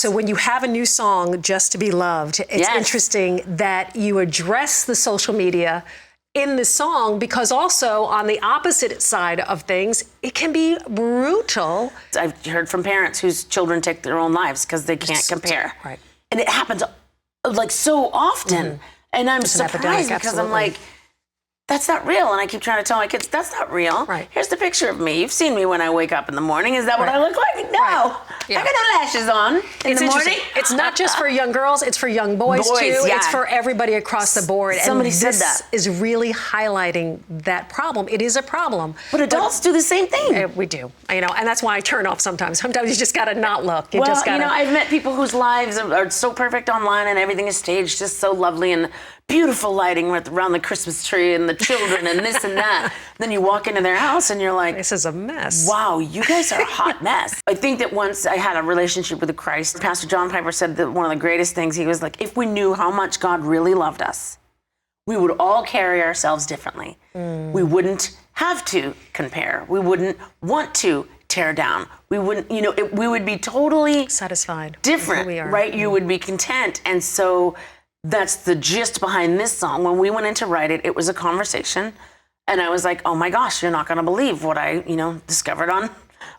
So when you have a new song, Just to Be Loved, it's interesting that you address the social media in the song, because also on the opposite side of things, it can be brutal. I've heard from parents whose children take their own lives because they can't compare. Right. And it happens like so often. And I'm surprised because I'm like, that's not real. And I keep trying to tell my kids, that's not real. Right. Here's the picture of me. You've seen me when I wake up in the morning. Is that what I look like? No. Yeah. I got no lashes on in the morning. It's not just for young girls, it's for young boys too. Yeah. It's for everybody across the board. Somebody and said this that. is really highlighting that problem. It is a problem. But adults do the same thing. We do. And that's why I turn off sometimes. Sometimes you just got to not look. Well, I've met people whose lives are so perfect online and everything is staged just so lovely and beautiful lighting around the Christmas tree and the children and this and that. Then you walk into their house and you're like, this is a mess. Wow, you guys are a hot mess. I think that once I had a relationship with Christ, Pastor John Piper said that one of the greatest things, he was like, if we knew how much God really loved us, we would all carry ourselves differently. We wouldn't have to compare. We wouldn't want to tear down. We wouldn't, we would be totally satisfied, different, we are. Right? You would be content. And so that's the gist behind this song. When we went in to write it, it was a conversation. And I was like, oh my gosh, you're not going to believe what I, discovered on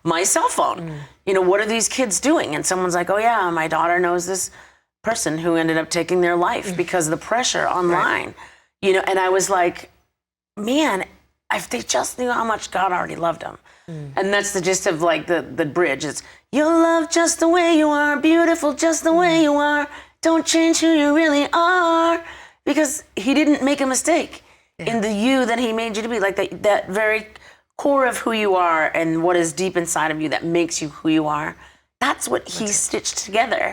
my cell phone. What are these kids doing? And someone's like, oh yeah, my daughter knows this person who ended up taking their life because of the pressure online. And I was like, man, if they just knew how much God already loved them. And that's the gist of like the bridge. It's, you're loved just the way you are, beautiful just the way you are. Don't change who you really are, because he didn't make a mistake in the you that he made you to be, like that very core of who you are and what is deep inside of you that makes you who you are. That's what he stitched together.